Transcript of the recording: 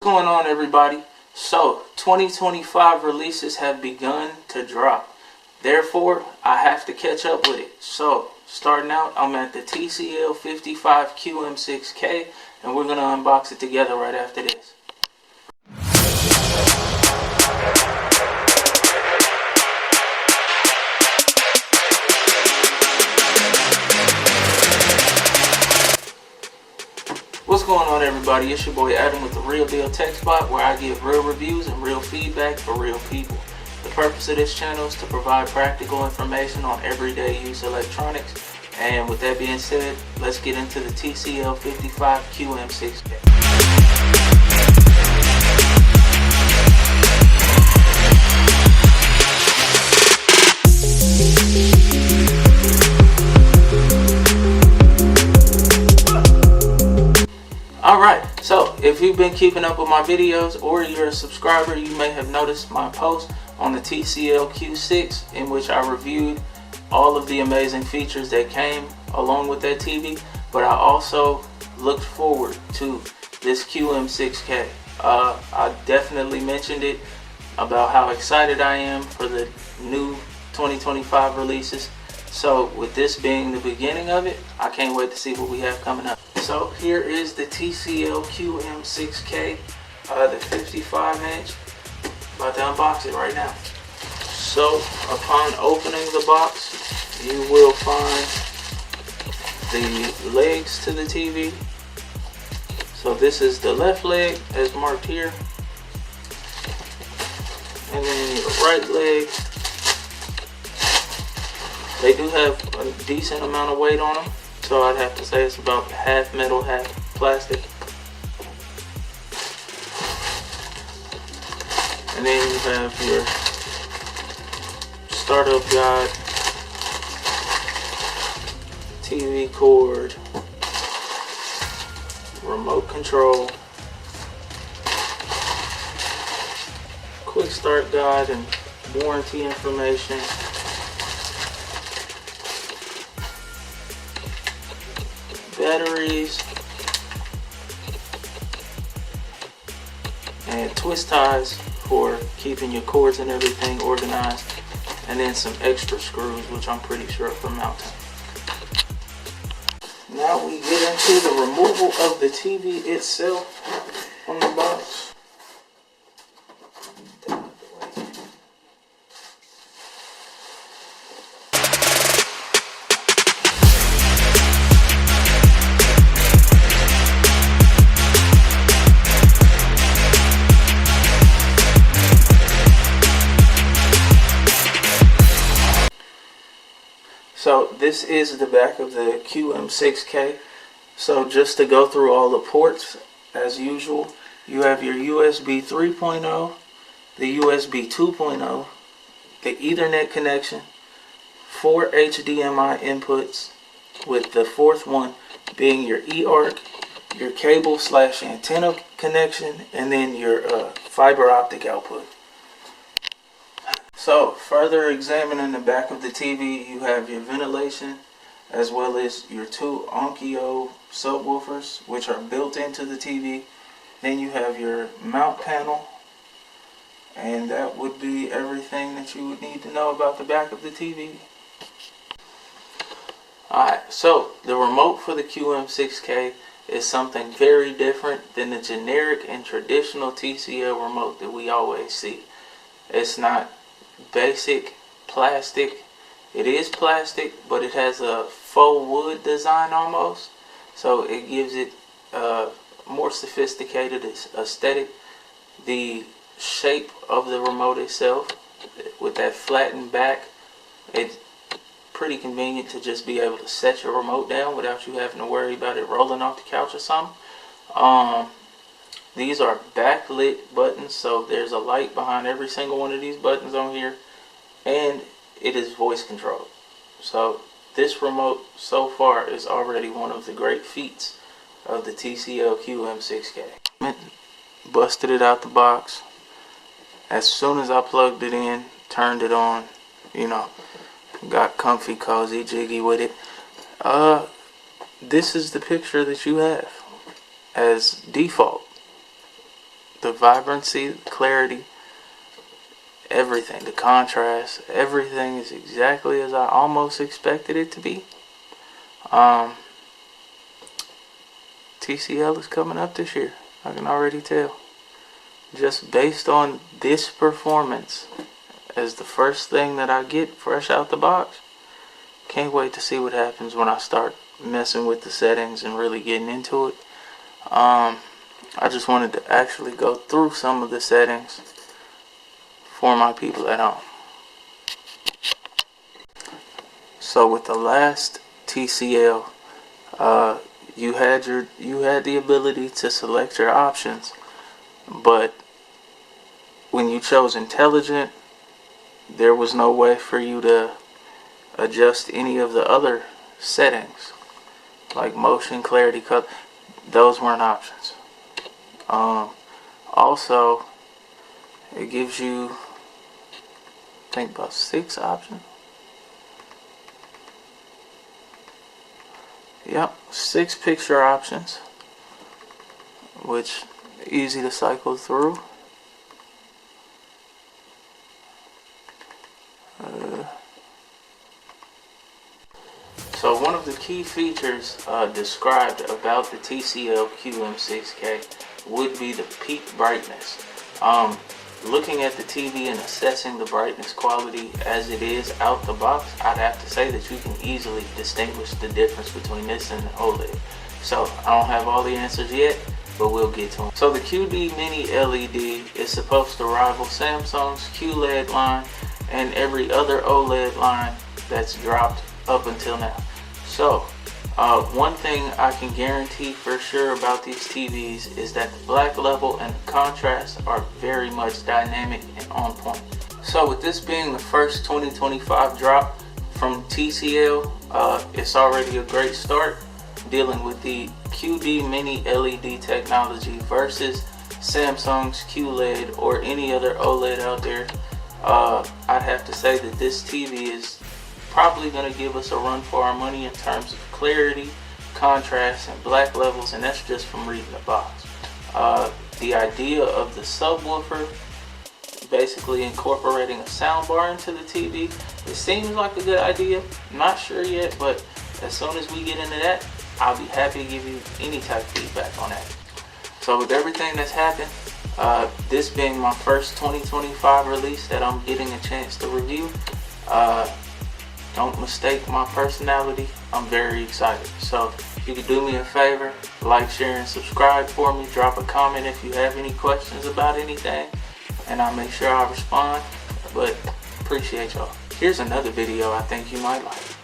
going on, everybody? So 2025 releases have begun to drop, therefore I have to catch up with it. So starting out, I'm at the TCL QM6K, and we're going to unbox it together right after this. What's going on, everybody? It's your boy Adam with the Real Deal Tech Spot, where I give real reviews and real feedback for real people. The purpose of this channel is to provide practical information on everyday use electronics. And with that being said, let's get into the TCL QM6K. Alright, so if you've been keeping up with my videos or you're a subscriber, you may have noticed my post on the TCL Q6 in which I reviewed all of the amazing features that came along with that TV, but I also looked forward to this QM6K. I definitely mentioned it about how excited I am for the new 2025 releases. So with this being the beginning of it, I can't wait to see what we have coming up. So here is the TCL QM6K, the 55-inch. About to unbox it right now. So upon opening the box, you will find the legs to the TV. So this is the left leg as marked here, and then your right leg. They do have a decent amount of weight on them, so I'd have to say it's about half metal, half plastic. And then you have your startup guide, TV cord, remote control, quick start guide and warranty information, batteries, and twist ties for keeping your cords and everything organized, and then some extra screws, which I'm pretty sure are for mounting. Now we get into the removal of the TV itself from the box. So this is the back of the QM6K. So just to go through all the ports, as usual, you have your USB 3.0, the USB 2.0, the Ethernet connection, 4 HDMI inputs, with the fourth one being your eARC, your cable/antenna connection, and then your fiber optic output. So, further examining the back of the TV, you have your ventilation as well as your two Onkyo subwoofers, which are built into the TV. Then you have your mount panel, and that would be everything that you would need to know about the back of the TV. Alright, so the remote for the QM6K is something very different than the generic and traditional TCL remote that we always see. It's not basic plastic. It is plastic, but it has a faux wood design almost, so it gives it a more sophisticated aesthetic. The shape of the remote itself, with that flattened back, it's pretty convenient to just be able to set your remote down without you having to worry about it rolling off the couch or something. These are backlit buttons, so there's a light behind every single one of these buttons on here, and it is voice controlled. So this remote so far is already one of the great feats of the TCL QM6K. Busted it out the box. As soon as I plugged it in, turned it on, you know, got comfy, cozy, jiggy with it. This is the picture that you have as default. the vibrancy, clarity, everything, the contrast, everything is exactly as I almost expected it to be. TCL is coming up this year, I can already tell. Just based on this performance as the first thing that I get fresh out the box. Can't wait to see what happens when I start messing with the settings and really getting into it. I just wanted to actually go through some of the settings for my people at home. So with the last TCL, you had the ability to select your options, but when you chose intelligent, there was no way for you to adjust any of the other settings like motion, clarity, color. Those weren't options. Also, it gives you, I think, about 6 options. Yep, 6 picture options, which easy to cycle through. So one of the key features described about the TCL QM6K would be the peak brightness. Looking at the TV and assessing the brightness quality as it is out the box, I'd have to say that you can easily distinguish the difference between this and the OLED. So I don't have all the answers yet, but we'll get to them. So the QD MINI-LED is supposed to rival Samsung's QLED line and every other OLED line that's dropped up until now. So one thing I can guarantee for sure about these TVs is that the black level and the contrast are very much dynamic and on point. So with this being the first 2025 drop from TCL, it's already a great start dealing with the QD MINI-LED technology versus Samsung's QLED or any other OLED out there. I'd have to say that this TV is probably going to give us a run for our money in terms of clarity, contrast, and black levels, and that's just from reading the box. The idea of the subwoofer basically incorporating a soundbar into the TV, it seems like a good idea. I'm not sure yet, but as soon as we get into that, I'll be happy to give you any type of feedback on that. So with everything that's happened, this being my first 2025 release that I'm getting a chance to review, don't mistake my personality. I'm very excited. So if you could do me a favor, like, share, and subscribe for me. Drop a comment if you have any questions about anything, and I'll make sure I respond. But appreciate y'all. Here's another video I think you might like.